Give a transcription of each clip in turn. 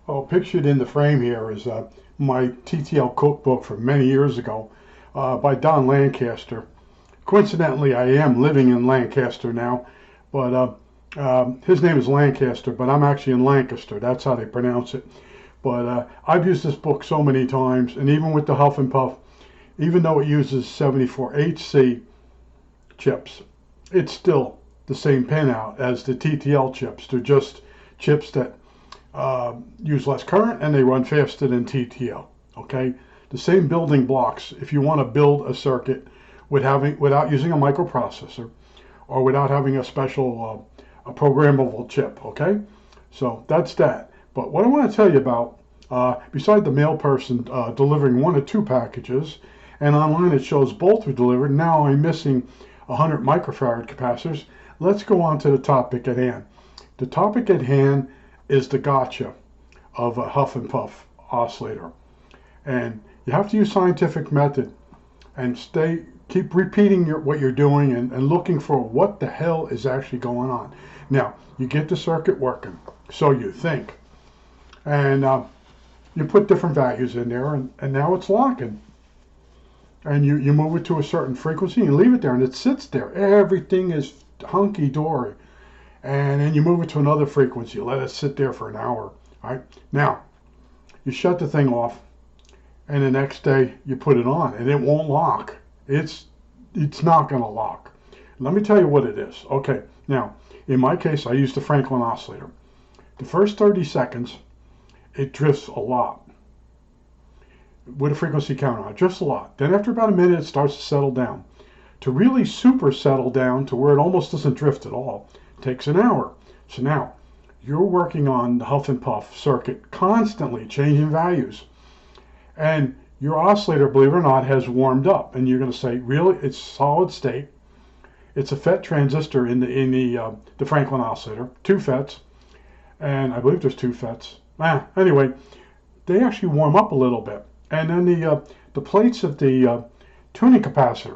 Oh, pictured in the frame here is my TTL cookbook from many years ago by Don Lancaster. Coincidentally, I am living in Lancaster now, but his name is Lancaster, but I'm actually in Lancaster. That's how they pronounce it. But I've used this book so many times, and even with the Huff and Puff, even though it uses 74HC chips, it's still the same pinout as the TTL chips. They're just chips that use less current and they run faster than TTL. Okay, the same building blocks. If you want to build a circuit without using a microprocessor or without having a special a programmable chip. Okay, so that's that. But what I want to tell you about, beside the mail person delivering one or two packages, and online it shows both were delivered. Now I'm missing 100 microfarad capacitors. Let's go on to the topic at hand. The topic at hand is the gotcha of a Huff and Puff oscillator. And you have to use scientific method and keep repeating what you're doing and looking for what the hell is actually going on. Now, you get the circuit working, so you think. And you put different values in there, and now it's locking. And you move it to a certain frequency and leave it there, and it sits there. Everything is hunky-dory. And then you move it to another frequency. Let it sit there for an hour. Right? Now, you shut the thing off, and the next day you put it on, and it won't lock. It's not going to lock. Let me tell you what it is. Okay, now, in my case, I use the Franklin oscillator. The first 30 seconds, it drifts a lot with a frequency counter on, just a lot. Then after about a minute, it starts to settle down. To really super settle down to where it almost doesn't drift at all, takes an hour. So now, you're working on the Huff and Puff circuit, constantly changing values. And your oscillator, believe it or not, has warmed up. And you're going to say, really? It's solid state. It's a FET transistor in the Franklin oscillator, 2 FETs. And I believe there's 2 FETs. Anyway, they actually warm up a little bit. And then the plates of the tuning capacitor,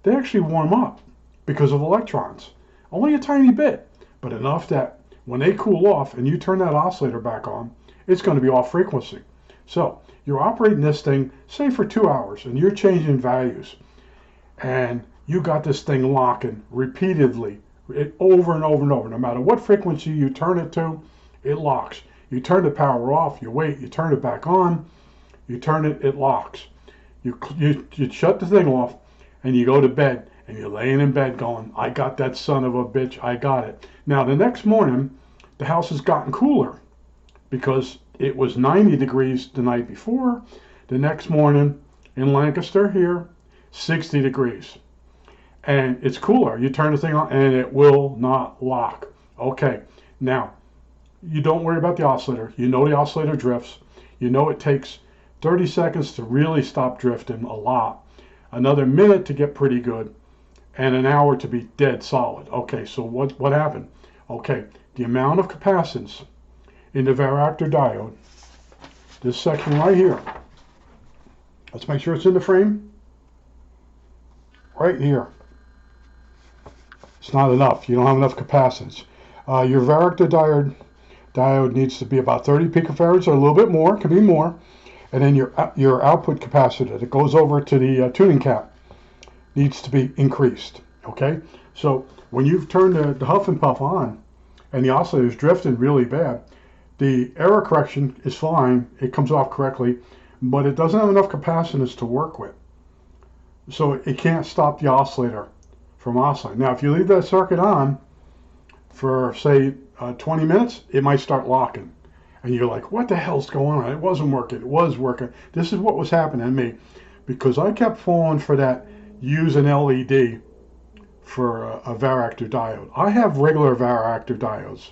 they actually warm up because of electrons. Only a tiny bit, but enough that when they cool off and you turn that oscillator back on, it's going to be off frequency. So you're operating this thing, say for 2 hours, and you're changing values. And you got this thing locking repeatedly, over and over and over. No matter what frequency you turn it to, it locks. You turn the power off, you wait, you turn it back on, you turn it, it locks. You shut the thing off, and you go to bed, and you're laying in bed going, I got that son of a bitch, I got it. Now, the next morning, the house has gotten cooler because it was 90 degrees the night before. The next morning in Lancaster here, 60 degrees. And it's cooler. You turn the thing on, and it will not lock. Okay, now, you don't worry about the oscillator. You know the oscillator drifts. You know it takes 30 seconds to really stop drifting a lot. Another minute to get pretty good, and an hour to be dead solid. Okay, so what happened? Okay, the amount of capacitance in the varactor diode, this section right here, let's make sure it's in the frame, right here. It's not enough. You don't have enough capacitance. Your varactor diode needs to be about 30 picofarads or a little bit more, could be more. And then your output capacitor that goes over to the tuning cap needs to be increased. Okay, so when you've turned the Huff and Puff on and the oscillator is drifting really bad, the error correction is fine. It comes off correctly, but it doesn't have enough capacitance to work with. So it can't stop the oscillator from oscillating. Now, if you leave that circuit on for, say, 20 minutes, it might start locking. And you're like, what the hell's going on? It wasn't working. It was working. This is what was happening to me because I kept falling for that use an LED for a varactor diode. I have regular varactor diodes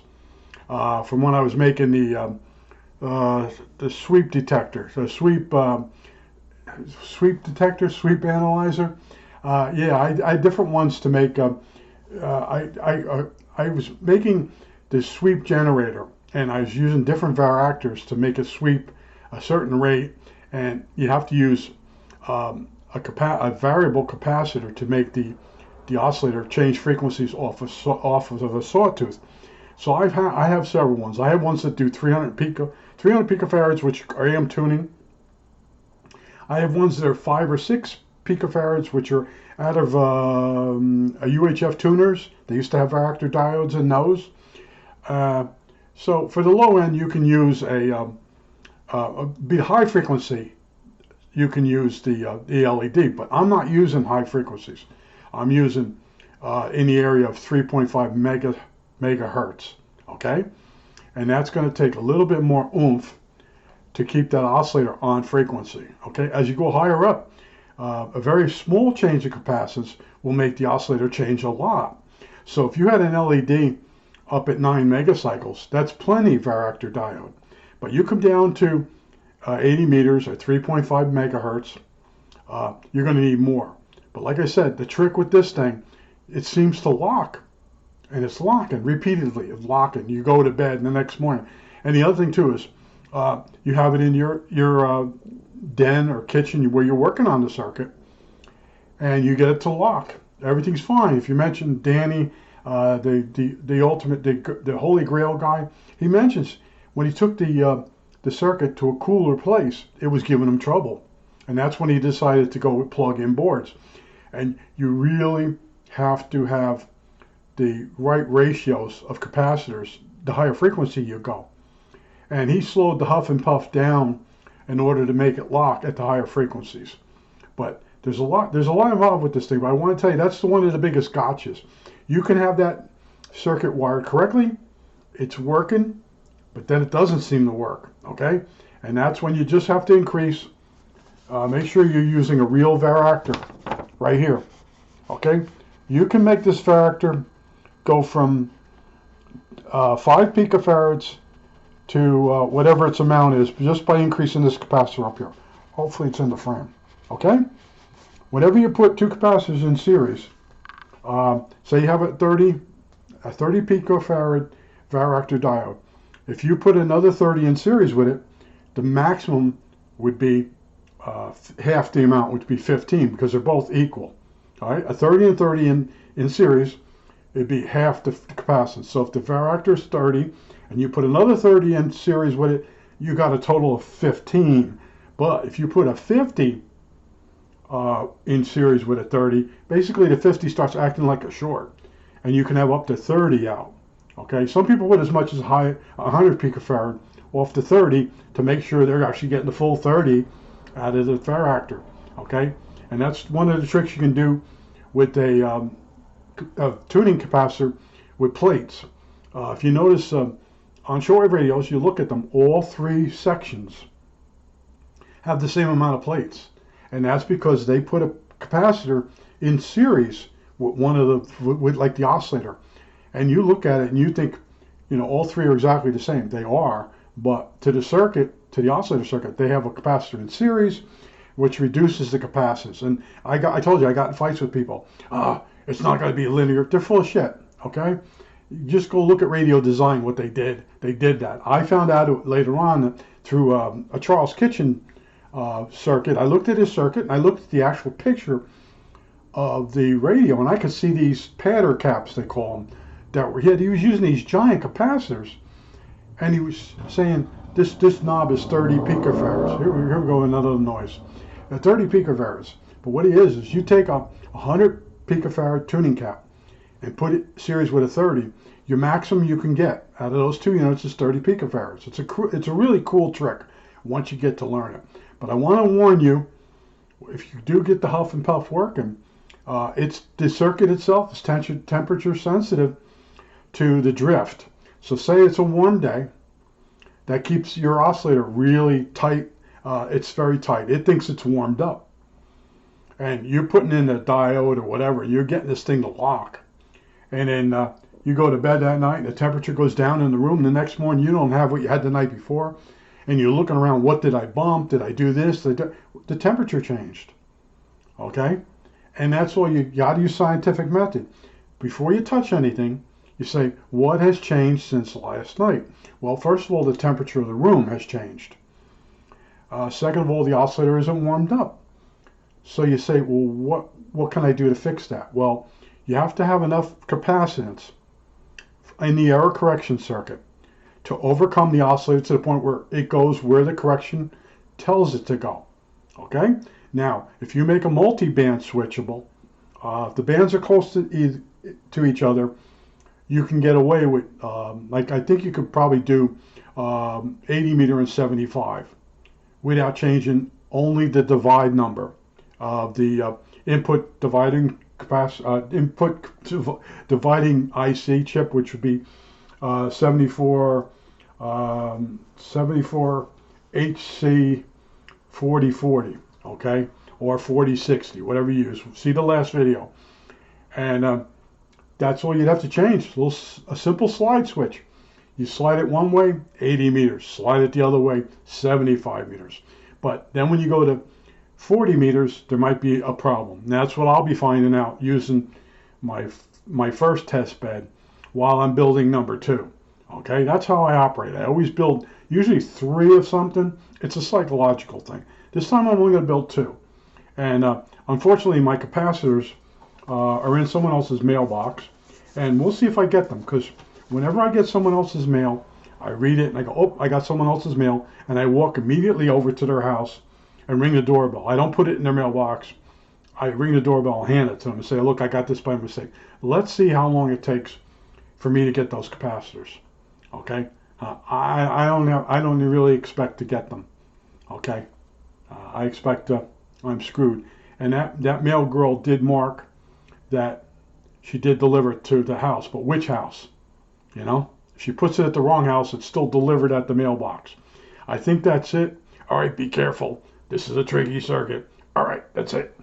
from when I was making the sweep detector, the sweep detector, sweep analyzer. Yeah, I had different ones to make. I was making the sweep generator, and I was using different varactors to make it sweep a certain rate, and you have to use a variable capacitor to make the oscillator change frequencies off of a sawtooth. So I have several ones. I have ones that do 300 300 picofarads, which are AM tuning. I have ones that are 5 or 6 picofarads, which are out of a UHF tuners. They used to have varactor diodes in those. So for the low end, you can use be high frequency. You can use the LED, but I'm not using high frequencies. I'm using in the area of 3.5 megahertz. Okay, and that's going to take a little bit more oomph to keep that oscillator on frequency. Okay, as you go higher up, a very small change in capacitance will make the oscillator change a lot. So if you had an LED up at 9 megacycles, that's plenty varactor diode. But you come down to 80 meters or 3.5 megahertz, you're going to need more. But like I said, the trick with this thing, it seems to lock. And it's locking repeatedly. It's locking. You go to bed the next morning. And the other thing too is, you have it in your den or kitchen where you're working on the circuit, and you get it to lock. Everything's fine. If you mention Danny, the ultimate, the Holy Grail guy, he mentions when he took the circuit to a cooler place, it was giving him trouble, and that's when he decided to go with plug-in boards. And you really have to have the right ratios of capacitors. The higher frequency you go. And he slowed the Huff and Puff down in order to make it lock at the higher frequencies. But there's a lot involved with this thing. But I want to tell you, that's one of the biggest gotchas. You can have that circuit wired correctly, it's working, but then it doesn't seem to work. Okay, and that's when you just have to increase. Make sure you're using a real varactor right here. Okay, you can make this varactor go from 5 picofarads to whatever its amount is, just by increasing this capacitor up here. Hopefully it's in the frame. Okay? Whenever you put 2 capacitors in series, say you have a 30 picofarad varactor diode. If you put another 30 in series with it, the maximum would be half the amount, which would be 15, because they're both equal. All right? A 30 and 30 in series, it'd be half the capacitance. So if the varactor is 30, and you put another 30 in series with it, you got a total of 15. But if you put a 50 in series with a 30, basically the 50 starts acting like a short, and you can have up to 30 out. Okay, some people put as much as 100 picofarad off the 30 to make sure they're actually getting the full 30 out of the varactor. Okay, and that's one of the tricks you can do with a tuning capacitor with plates. If you notice, on shortwave radios, you look at them, all 3 sections have the same amount of plates. And that's because they put a capacitor in series with one of with like the oscillator. And you look at it and you think, all 3 are exactly the same. They are, but to the circuit, to the oscillator circuit, they have a capacitor in series, which reduces the capacitance. And I told you, I got in fights with people. It's not going to be linear. They're full of shit, okay? Just go look at radio design, what they did. They did that. I found out later on through a Charles Kitchen circuit. I looked at his circuit, and I looked at the actual picture of the radio, and I could see these patter caps, they call them, that were he was using these giant capacitors, and he was saying, this knob is 30 picofarads. Here we go, another noise. 30 picofarads. But what it is you take a 100 picofarad tuning cap, and put it series with a 30, your maximum you can get out of those 2 units is 30 picofarads. It's a really cool trick once you get to learn it. But I want to warn you, if you do get the Huff and Puff working, the circuit itself is temperature sensitive to the drift. So say it's a warm day, that keeps your oscillator really tight. It's very tight. It thinks it's warmed up. And you're putting in a diode or whatever, you're getting this thing to lock. And then you go to bed that night and the temperature goes down in the room. The next morning you don't have what you had the night before. And you're looking around, what did I bump? Did I do this? The temperature changed. Okay? And that's why you got to use scientific method. Before you touch anything, you say, what has changed since last night? Well, first of all, the temperature of the room has changed. Second of all, the oscillator isn't warmed up. So you say, well, what can I do to fix that? Well, you have to have enough capacitance in the error correction circuit to overcome the oscillator to the point where it goes where the correction tells it to go. Okay? Now, if you make a multi-band switchable, if the bands are close to each other, you can get away with, like I think you could probably do 80 meter and 75 without changing only the divide number of the input dividing dividing IC chip, which would be 74 HC 4040, okay, or 4060, whatever you use. See the last video, and that's all you'd have to change. A simple slide switch. You slide it one way, 80 meters. Slide it the other way, 75 meters. But then when you go to 40 meters, there might be a problem. And that's what I'll be finding out using my first test bed while I'm building number 2. Okay, that's how I operate. I always build usually 3 of something. It's a psychological thing. This time I'm only going to build 2. And unfortunately, my capacitors are in someone else's mailbox. And we'll see if I get them, because whenever I get someone else's mail, I read it and I go, oh, I got someone else's mail, and I walk immediately over to their house and ring the doorbell. I don't put it in their mailbox. I ring the doorbell and hand it to them and say, look, I got this by mistake. Let's see how long it takes for me to get those capacitors. Okay? I don't really expect to get them. Okay? I expect I'm screwed. And that mail girl did mark that she did deliver it to the house, but which house? You know? If she puts it at the wrong house, it's still delivered at the mailbox. I think that's it. All right, be careful. This is a tricky circuit. All right, that's it.